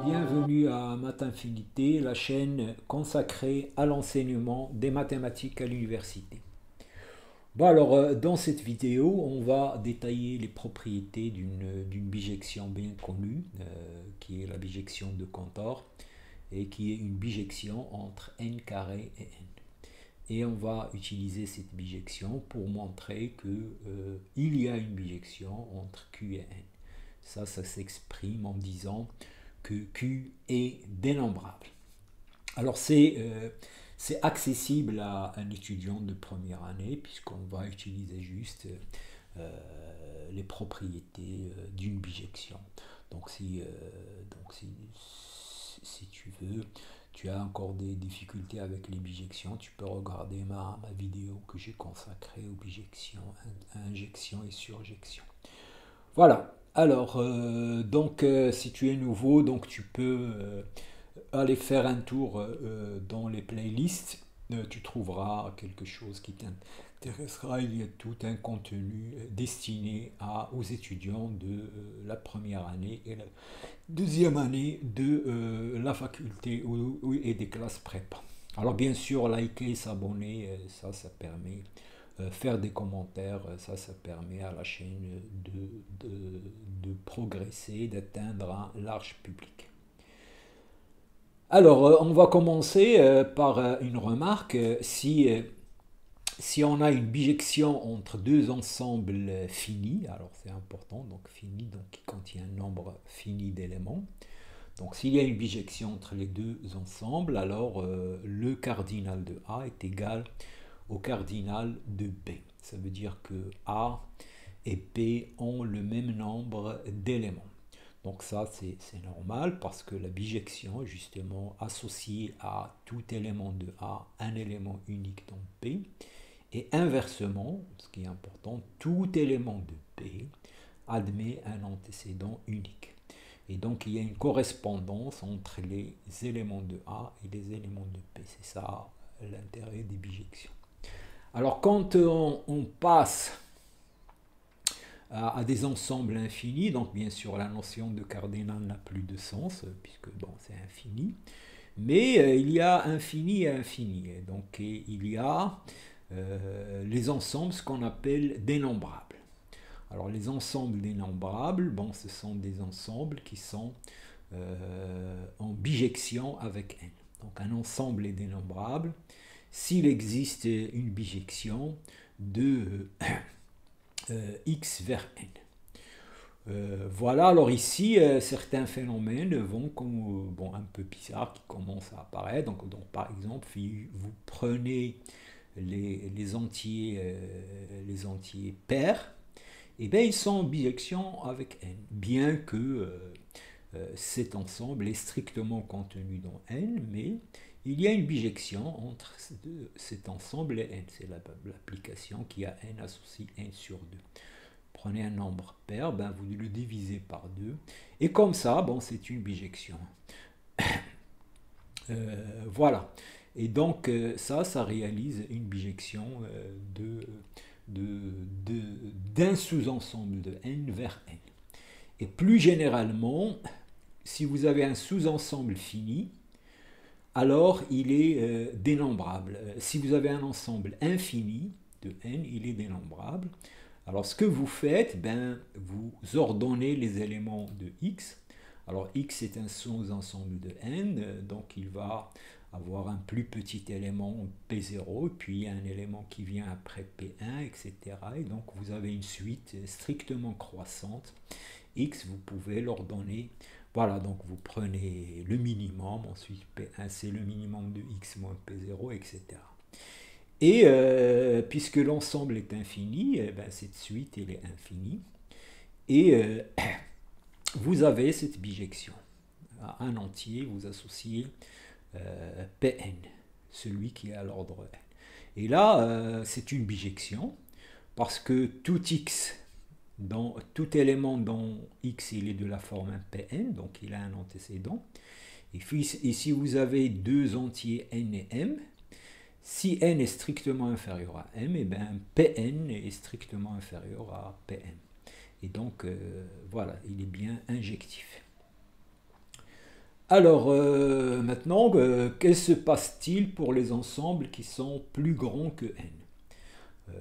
Bienvenue à Math Infinité, la chaîne consacrée à l'enseignement des mathématiques à l'université. Bon alors, dans cette vidéo, on va détailler les propriétés d'une bijection bien connue, qui est la bijection de Cantor, et qui est une bijection entre n carré et n. Et on va utiliser cette bijection pour montrer qu'il y a une bijection entre q et n. Ça s'exprime en disant que q est dénombrable. Alors c'est accessible à un étudiant de première année puisqu'on va utiliser juste les propriétés d'une bijection. Donc si tu veux, tu as encore des difficultés avec les bijections, tu peux regarder ma vidéo que j'ai consacrée aux bijections, injection et surjection. Voilà. Alors, si tu es nouveau, donc tu peux aller faire un tour dans les playlists. Tu trouveras quelque chose qui t'intéressera. Il y a tout un contenu destiné aux étudiants de la première année et la deuxième année de la faculté et des classes prépa. Alors bien sûr, liker, s'abonner, ça permet faire des commentaires, ça permet à la chaîne de progresser, d'atteindre un large public. Alors, on va commencer par une remarque. Si on a une bijection entre deux ensembles finis, alors c'est important, donc fini, donc qui contient un nombre fini d'éléments. Donc s'il y a une bijection entre les deux ensembles, alors le cardinal de A est égal au cardinal de B. Ça veut dire que A et B ont le même nombre d'éléments. Donc ça, c'est normal parce que la bijection est justement associée à tout élément de A, un élément unique dans B. Et inversement, ce qui est important, tout élément de B admet un antécédent unique. Et donc il y a une correspondance entre les éléments de A et les éléments de B. C'est ça l'intérêt des bijections. Alors quand on passe à des ensembles infinis, donc bien sûr la notion de cardinal n'a plus de sens, puisque bon, c'est infini, mais il y a infini et infini. Et donc il y a les ensembles, ce qu'on appelle dénombrables. Alors les ensembles dénombrables, bon, ce sont des ensembles qui sont en bijection avec n. Donc un ensemble est dénombrable s'il existe une bijection de x vers n. Voilà, alors ici, certains phénomènes vont bon, un peu bizarres qui commencent à apparaître. Donc par exemple, vous prenez les entiers pairs, et bien ils sont en bijection avec n, bien que cet ensemble est strictement contenu dans n, mais il y a une bijection entre cet ensemble et n. C'est l'application qui a n associe n sur 2. Prenez un nombre pair, ben vous le divisez par 2, et comme ça, bon, c'est une bijection. Voilà. Et donc ça réalise une bijection d'un sous-ensemble de n vers n. Et plus généralement, si vous avez un sous-ensemble fini, alors il est dénombrable. Si vous avez un ensemble infini de n, il est dénombrable. Alors ce que vous faites, ben, vous ordonnez les éléments de x. Alors x est un sous-ensemble de n, donc il va avoir un plus petit élément P0, et puis un élément qui vient après P1, etc. Et donc vous avez une suite strictement croissante. X, vous pouvez l'ordonner. Voilà, donc vous prenez le minimum, ensuite P1 c'est le minimum de x moins P0, etc. Et puisque l'ensemble est infini, eh ben, cette suite elle est infinie. Et vous avez cette bijection. À un entier, vous associez Pn, celui qui est à l'ordre n. Et là, c'est une bijection, parce que tout x, tout élément dans x, il est de la forme Pn, donc il a un antécédent. Et si vous avez deux entiers n et m, si n est strictement inférieur à m, et bien Pn est strictement inférieur à Pm. Et donc, voilà, il est bien injectif. Alors maintenant, que se passe-t-il pour les ensembles qui sont plus grands que n?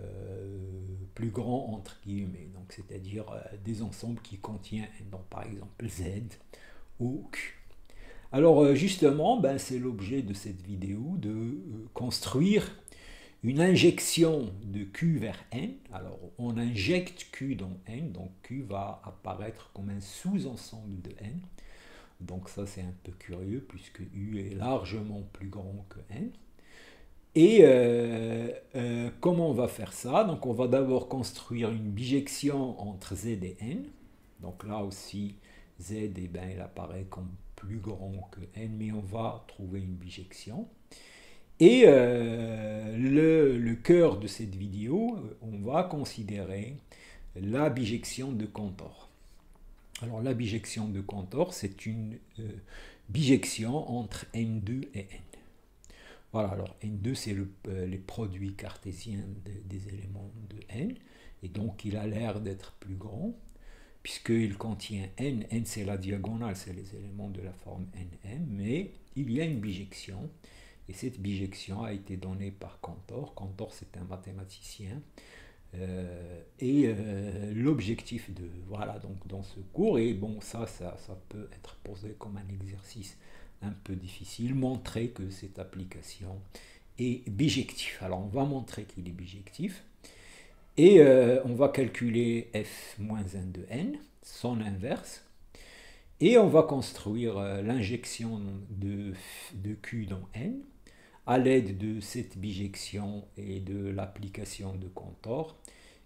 Plus grands entre guillemets, donc c'est-à-dire des ensembles qui contiennent n, donc par exemple z ou q. Alors justement, ben, c'est l'objet de cette vidéo de construire une injection de q vers n. Alors on injecte q dans n, donc q va apparaître comme un sous-ensemble de n. Donc ça c'est un peu curieux puisque u est largement plus grand que n. Et comment on va faire ça? Donc on va d'abord construire une bijection entre z et n. Donc là aussi z eh ben, il apparaît comme plus grand que n, mais on va trouver une bijection. Et le cœur de cette vidéo, on va considérer la bijection de Cantor. Alors la bijection de Cantor, c'est une bijection entre n2 et n. Voilà, alors n2 c'est les produits cartésiens des éléments de n, et donc il a l'air d'être plus grand, puisqu'il contient n, n c'est la diagonale, c'est les éléments de la forme nm, mais il y a une bijection, et cette bijection a été donnée par Cantor. Cantor c'est un mathématicien, et l'objectif de, voilà, donc dans ce cours, et bon ça peut être posé comme un exercice un peu difficile, montrer que cette application est bijective. Alors on va montrer qu'il est bijectif, et on va calculer f-1 de n, son inverse, et on va construire l'injection de q dans n à l'aide de cette bijection et de l'application de Cantor,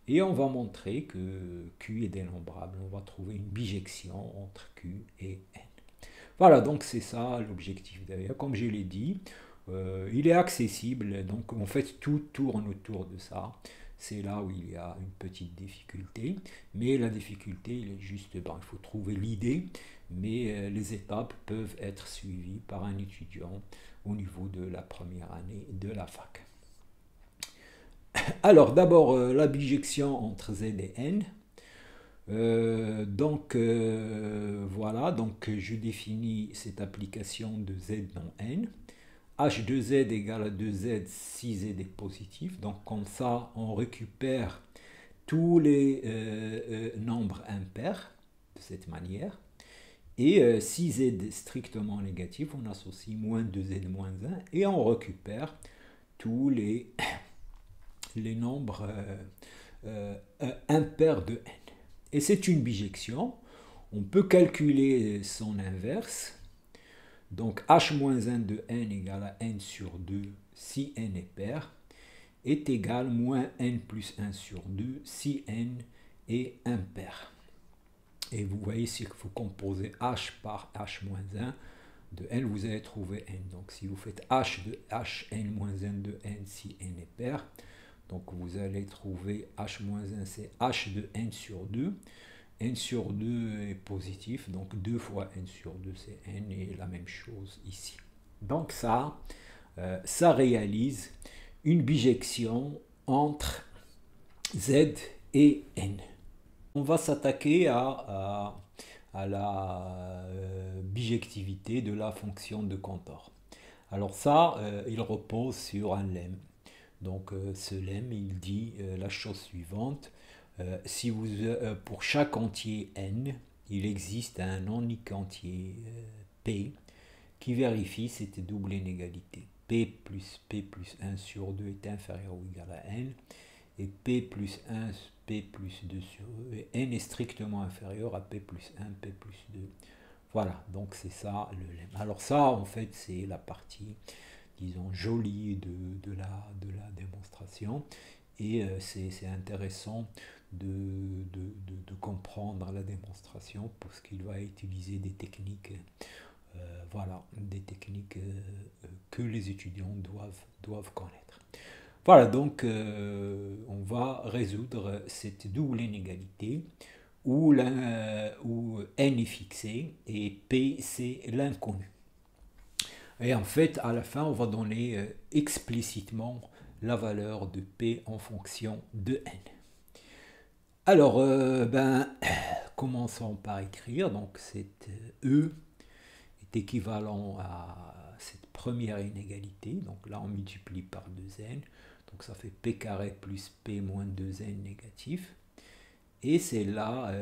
et on va montrer que q est dénombrable. On va trouver une bijection entre q et n. Voilà, donc c'est ça l'objectif derrière. Comme je l'ai dit, il est accessible, donc en fait tout tourne autour de ça. C'est là où il y a une petite difficulté, mais la difficulté, il est juste, ben, il faut trouver l'idée, mais les étapes peuvent être suivies par un étudiant au niveau de la première année de la fac. Alors d'abord la bijection entre z et n. Voilà, donc je définis cette application de z dans n. h de z égale à 2z si z est positif. Donc comme ça, on récupère tous les nombres impairs de cette manière. Et si z est strictement négatif, on associe moins 2z moins 1 et on récupère tous les nombres impairs de n. Et c'est une bijection. On peut calculer son inverse. Donc h-1 de n égale à n sur 2 si n est pair est égal moins n plus 1 sur 2 si n est impair. Et vous voyez, si vous composez h par h-1 de n, vous allez trouver n. Donc si vous faites h de hn-1 de n si n est pair, donc vous allez trouver h-1 c'est h de n sur 2. n sur 2 est positif, donc 2 fois n sur 2 c'est n, et la même chose ici. Donc ça réalise une bijection entre z et n. On va s'attaquer à la bijectivité de la fonction de Cantor. Alors ça, il repose sur un lemme. Donc ce lemme, il dit la chose suivante. Si vous, pour chaque entier n, il existe un non-unique entier p qui vérifie cette double inégalité. P plus 1 sur 2 est inférieur ou égal à n, et p plus 1, p plus 2 sur 2, et n est strictement inférieur à p plus 1, p plus 2. Voilà, donc c'est ça le lemme. Alors ça, en fait, c'est la partie, disons, jolie de la démonstration, et c'est intéressant de comprendre la démonstration parce qu'il va utiliser des techniques, voilà, des techniques que les étudiants doivent connaître. Voilà, donc on va résoudre cette double inégalité où n est fixé et p c'est l'inconnu. Et en fait, à la fin, on va donner explicitement la valeur de p en fonction de n. Alors, commençons par écrire. Donc, cette E équivalent à cette première inégalité. Donc là, on multiplie par 2n. Donc ça fait p carré plus p moins 2n négatif. Et c'est là,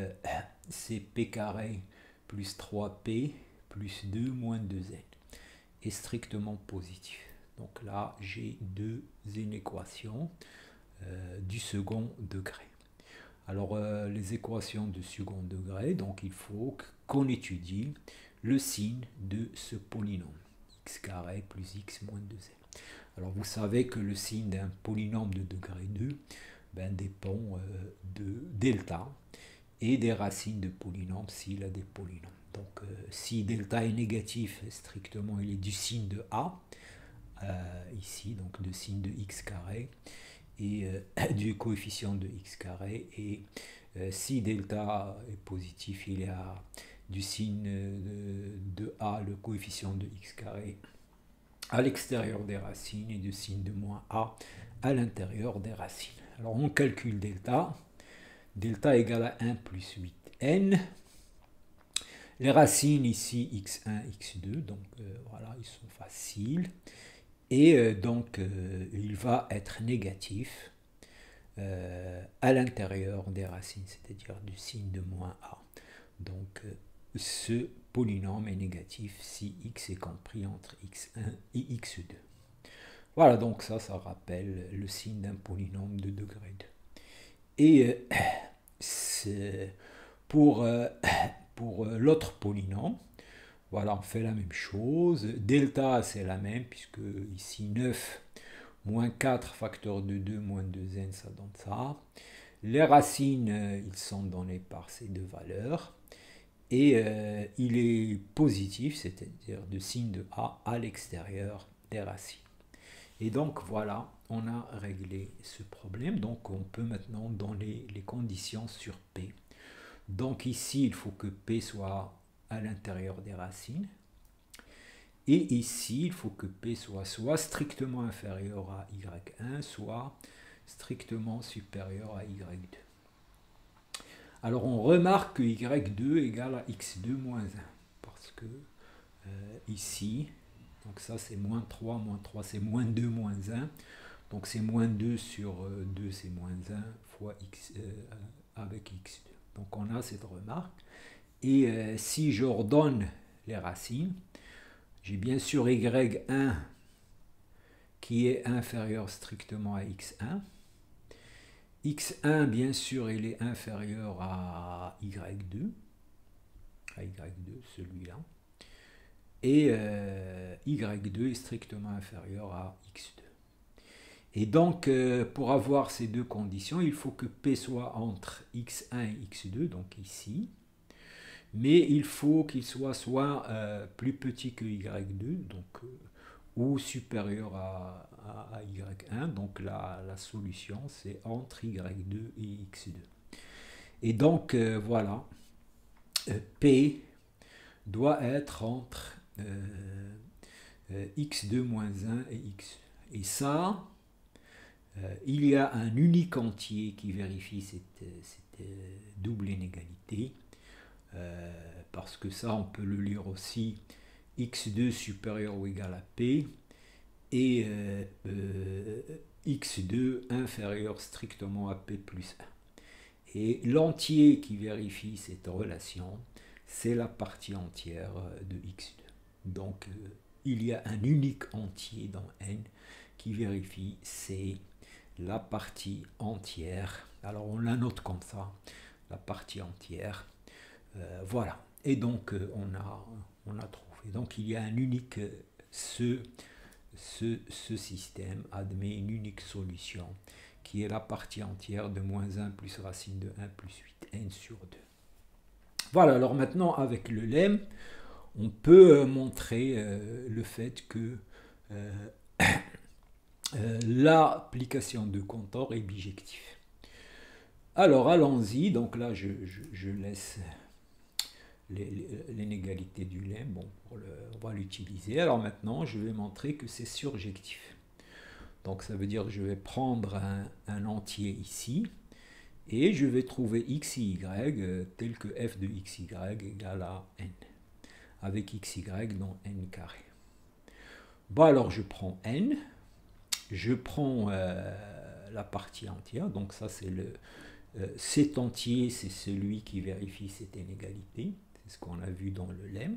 c'est p carré plus 3p plus 2 moins 2n. Est strictement positif. Donc là, j'ai deux inéquations du second degré. Alors, les équations de second degré, donc il faut qu'on étudie le signe de ce polynôme, x carré plus x moins 2n. Alors, vous savez que le signe d'un polynôme de degré 2 dépend de delta et des racines de polynôme s'il a des polynômes. Donc, si delta est négatif, strictement, il est du signe de a, ici, donc de signe de x carré, et du coefficient de x carré, et si delta est positif, il est du signe de a, le coefficient de x carré, à l'extérieur des racines, et du signe de moins a à l'intérieur des racines. Alors on calcule delta. Delta égale à 1 plus 8n. Les racines ici, x1, x2, donc voilà, ils sont faciles. Et donc, il va être négatif à l'intérieur des racines, c'est-à-dire du signe de moins a. Donc, ce polynôme est négatif si x est compris entre x1 et x2. Voilà, donc ça rappelle le signe d'un polynôme de degré 2. Et pour l'autre polynôme, voilà, on fait la même chose. Delta, c'est la même, puisque ici 9 moins 4 facteur de 2 moins 2n, ça donne ça. Les racines, ils sont donnés par ces deux valeurs. Et il est positif, c'est-à-dire de signe de a à l'extérieur des racines. Et donc voilà, on a réglé ce problème. Donc on peut maintenant donner les conditions sur P. Donc ici, il faut que P soit à l'intérieur des racines. Et ici, il faut que P soit strictement inférieur à Y1, soit strictement supérieur à Y2. Alors on remarque que Y2 égale à X2 moins 1. Parce que ici, donc ça c'est moins 3 c'est moins 2 moins 1. Donc c'est moins 2 sur 2, c'est moins 1 fois X avec X2. Donc on a cette remarque. Et si j'ordonne les racines, j'ai bien sûr Y1 qui est inférieur strictement à X1. X1, bien sûr, il est inférieur à Y2. À Y2, celui-là. Et Y2 est strictement inférieur à X2. Et donc, pour avoir ces deux conditions, il faut que P soit entre X1 et X2, donc ici. Mais il faut qu'il soit plus petit que Y2, donc, ou supérieur à Y1. Donc la solution, c'est entre Y2 et X2. Et donc, voilà, P doit être entre X2 moins 1 et X. Et ça, il y a un unique entier qui vérifie cette double inégalité. Parce que ça, on peut le lire aussi x2 supérieur ou égal à p et x2 inférieur strictement à p plus 1. Et l'entier qui vérifie cette relation, c'est la partie entière de x2. Donc, il y a un unique entier dans n qui vérifie, c'est la partie entière. Alors, on la note comme ça, la partie entière. Voilà, et donc on a trouvé. Donc il y a un unique, ce système admet une unique solution qui est la partie entière de moins 1 plus racine de 1 plus 8n sur 2. Voilà, alors maintenant avec le lemme, on peut montrer le fait que l'application de Cantor est bijective. Alors allons-y, donc là je laisse l'inégalité du lemme, bon, on va l'utiliser. Alors maintenant, je vais montrer que c'est surjectif. Donc ça veut dire que je vais prendre un entier ici, et je vais trouver x et y tel que f de x, y égale à n. avec xy dans n carré. Bon, alors je prends n, je prends la partie entière, donc ça c'est cet entier, c'est celui qui vérifie cette inégalité, c'est ce qu'on a vu dans le lemme.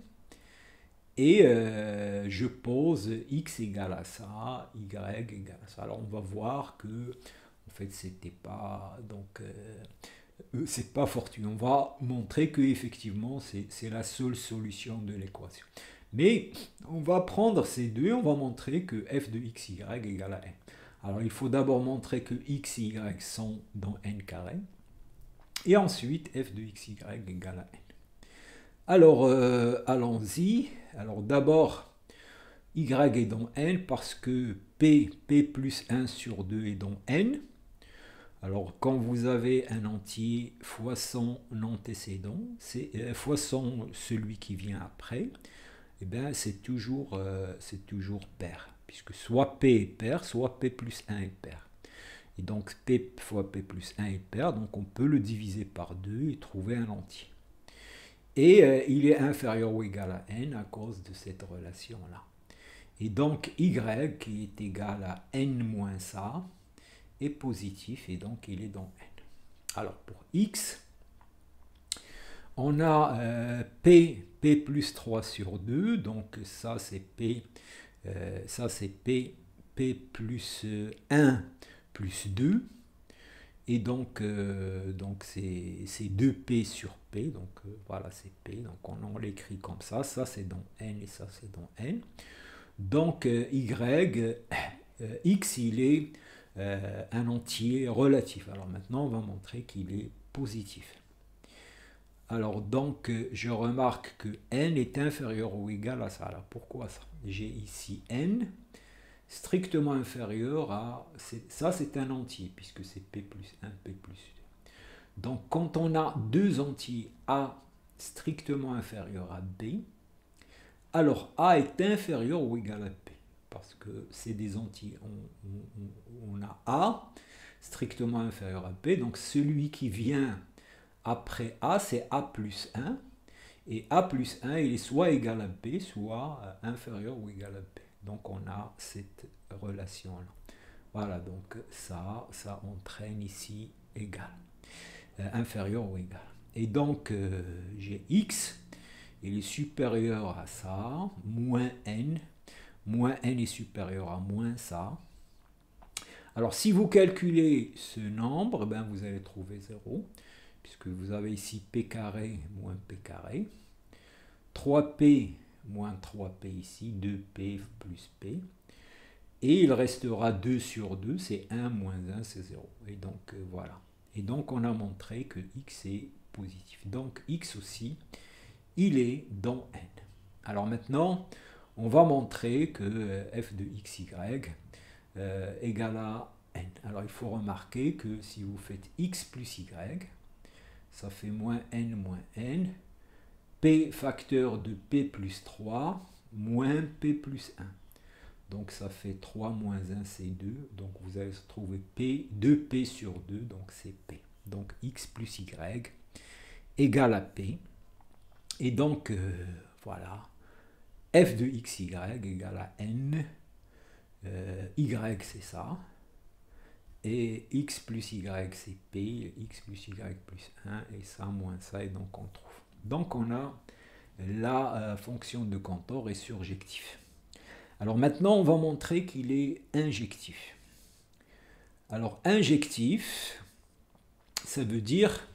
Et je pose x égale à ça, y égale à ça. Alors on va voir que en fait c'était pas c'est pas fortuit. On va montrer que effectivement c'est la seule solution de l'équation. Mais on va prendre ces deux, on va montrer que f de x, y égale à n. Alors il faut d'abord montrer que x et y sont dans n carré. Et ensuite f de x, y égale à n. Alors allons-y. Alors d'abord y est dans n parce que p plus 1 sur 2 est dans n. Alors quand vous avez un entier fois son antécédent, fois celui qui vient après, eh bien c'est toujours pair, puisque soit p est pair, soit p plus 1 est pair. Et donc p fois p plus 1 est pair, donc on peut le diviser par 2 et trouver un entier. Et il est inférieur ou égal à n à cause de cette relation-là. Et donc y qui est égal à n moins ça est positif et donc il est dans n. Alors pour x, on a p plus 3 sur 2, donc ça c'est p plus 1 plus 2. Et donc c'est 2p sur p, donc voilà c'est p, donc on l'écrit comme ça c'est dans n et ça c'est dans n. Donc x il est un entier relatif. Alors maintenant on va montrer qu'il est positif. Alors donc je remarque que n est inférieur ou égal à ça. Alors pourquoi ça? J'ai ici n strictement inférieur à... Ça, c'est un entier, puisque c'est p plus 1, p plus 2. Donc, quand on a deux entiers a strictement inférieur à b, alors a est inférieur ou égal à p, parce que c'est des entiers. On a a strictement inférieur à b, donc celui qui vient après a, c'est a plus 1, et a plus 1, il est soit égal à b, soit inférieur ou égal à b. Donc on a cette relation-là. Voilà, donc ça entraîne ici égal, inférieur ou égal. Et donc j'ai x, il est supérieur à ça, moins n est supérieur à moins ça. Alors si vous calculez ce nombre, ben, vous allez trouver 0, puisque vous avez ici p carré moins p carré, 3p moins 3p ici, 2p plus p, et il restera 2 sur 2, c'est 1 moins 1, c'est 0. Et donc voilà. Et donc on a montré que x est positif. Donc x aussi, il est dans n. Alors maintenant, on va montrer que f de xy égale à n. Alors il faut remarquer que si vous faites x plus y, ça fait moins n, p facteur de p plus 3 moins p plus 1. Donc ça fait 3 moins 1, c'est 2. Donc vous allez trouver p, 2p sur 2, donc c'est p. Donc x plus y égale à p. Et donc voilà, f de xy égale à n. Y c'est ça. Et x plus y c'est p, x plus y plus 1, et ça moins ça, et donc on trouve. Donc on a la fonction de Cantor est surjectif. Alors maintenant on va montrer qu'il est injectif. Alors injectif, ça veut dire...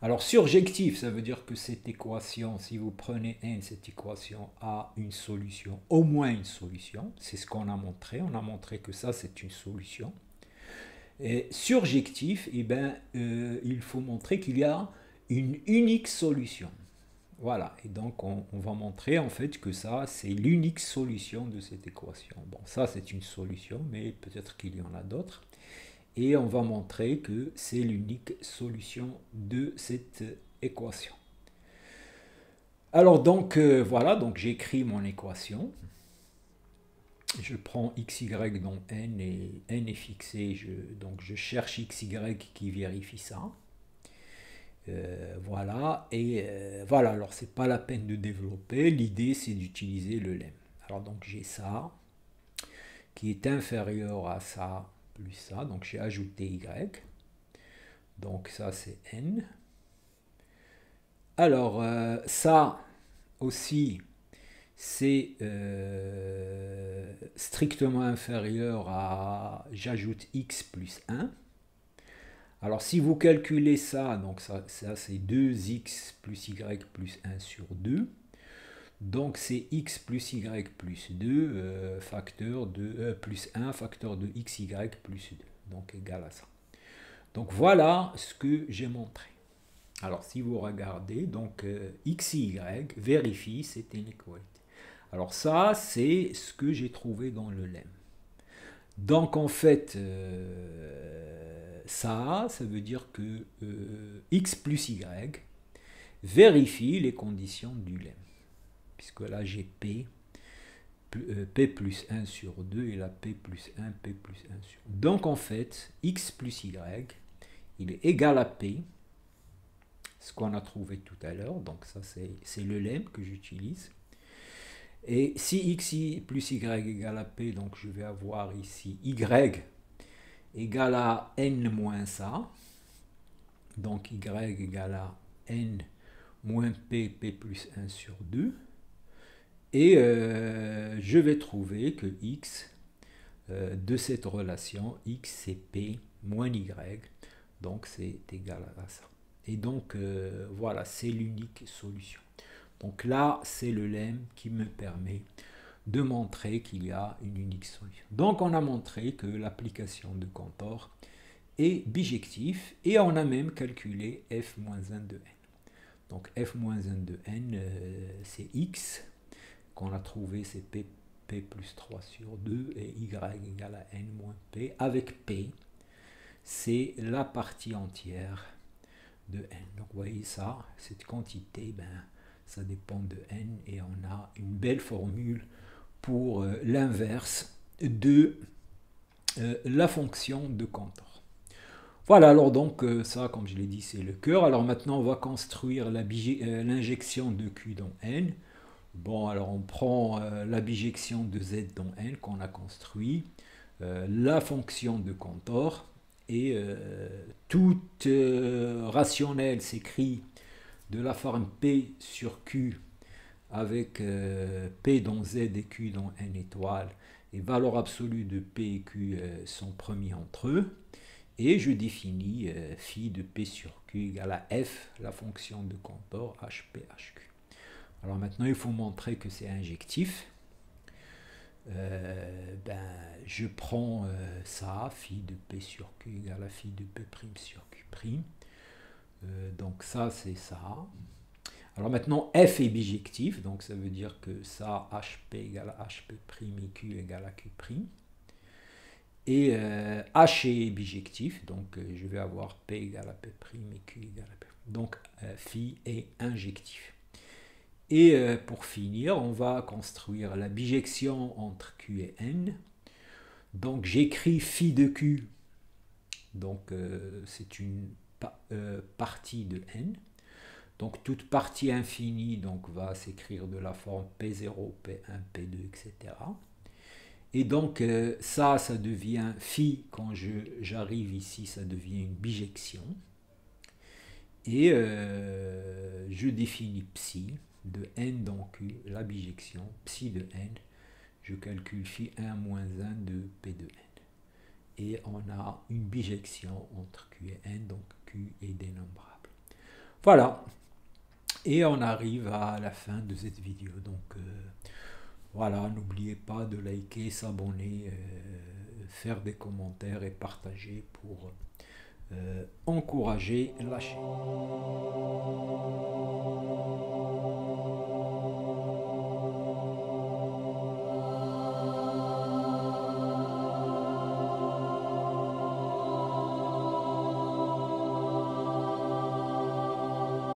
Alors surjectif, ça veut dire que cette équation, si vous prenez n, cette équation a une solution, au moins une solution. C'est ce qu'on a montré. On a montré que ça c'est une solution. Et surjectif, eh ben, il faut montrer qu'il y a une unique solution. Voilà, et donc on va montrer en fait que ça, c'est l'unique solution de cette équation. Bon, ça c'est une solution, mais peut-être qu'il y en a d'autres. Et on va montrer que c'est l'unique solution de cette équation. Alors donc, voilà, donc j'écris mon équation. Je prends xy dans n et n est fixé, donc je cherche xy qui vérifie ça. Voilà, et voilà, alors c'est pas la peine de développer, l'idée c'est d'utiliser le lemme. Alors donc j'ai ça qui est inférieur à ça plus ça, donc j'ai ajouté y, donc ça c'est n. Alors ça aussi c'est strictement inférieur à j'ajoute x plus 1. Alors si vous calculez ça, donc ça c'est 2x plus y plus 1 sur 2. Donc c'est x plus y plus 2 facteur de plus 1 facteur de xy plus 2. Donc égal à ça. Donc voilà ce que j'ai montré. Alors si vous regardez, donc xy vérifie cette inéqualité. Alors ça c'est ce que j'ai trouvé dans le lemme. Donc en fait, ça veut dire que x plus y vérifie les conditions du lemme. Puisque là j'ai P plus 1 sur 2 et là P plus 1, P plus 1 sur 2. Donc en fait, x plus y, il est égal à P, ce qu'on a trouvé tout à l'heure. Donc ça c'est le lemme que j'utilise. Et si x plus y égale à P, donc je vais avoir ici y égale à n moins ça. Donc y égale à n moins P, P plus 1 sur 2. Et je vais trouver que x de cette relation, x c'est p moins y, donc c'est égal à ça. Et donc voilà, c'est l'unique solution. Donc là, c'est le lemme qui me permet de montrer qu'il y a une unique solution. Donc on a montré que l'application de Cantor est bijectif et on a même calculé f-1 de n. Donc f-1 de n, c'est x. Qu'on a trouvé, c'est p plus 3 sur 2 et y égale à n moins p. Avec p, c'est la partie entière de n. Donc vous voyez ça, cette quantité, ça dépend de n et on a une belle formule pour l'inverse de la fonction de Cantor. Voilà, alors donc ça, comme je l'ai dit, c'est le cœur. Alors maintenant, on va construire l'injection de Q dans n. Bon, alors on prend la bijection de z dans n qu'on a construit, la fonction de Cantor, et toute rationnelle s'écrit de la forme P sur Q avec P dans z et Q dans n étoile, et valeur absolue de P et Q sont premiers entre eux, et je définis phi de P sur Q égale à f, la fonction de Cantor, HP, HQ. Alors maintenant, il faut montrer que c'est injectif. Je prends ça, phi de P sur Q égale à phi de P' sur Q'. Donc ça, c'est ça. Alors maintenant, f est bijectif, donc ça veut dire que ça, HP égale à HP' et Q égale à Q'. Et H est bijectif, donc je vais avoir P égale à P' et Q égale à P'. Donc phi est injectif. Et pour finir, on va construire la bijection entre Q et N. Donc j'écris phi de Q, donc c'est une partie de N. Donc toute partie infinie donc, va s'écrire de la forme P0, P1, P2, etc. Et donc ça devient phi, quand j'arrive ici, ça devient une bijection. Et je définis psi de n dans Q, la bijection, psi de n, je calcule phi 1 moins 1 de P de n. Et on a une bijection entre Q et n, donc Q est dénombrable. Voilà. Et on arrive à la fin de cette vidéo. Donc voilà, n'oubliez pas de liker, s'abonner, faire des commentaires et partager pour encourager la chaîne.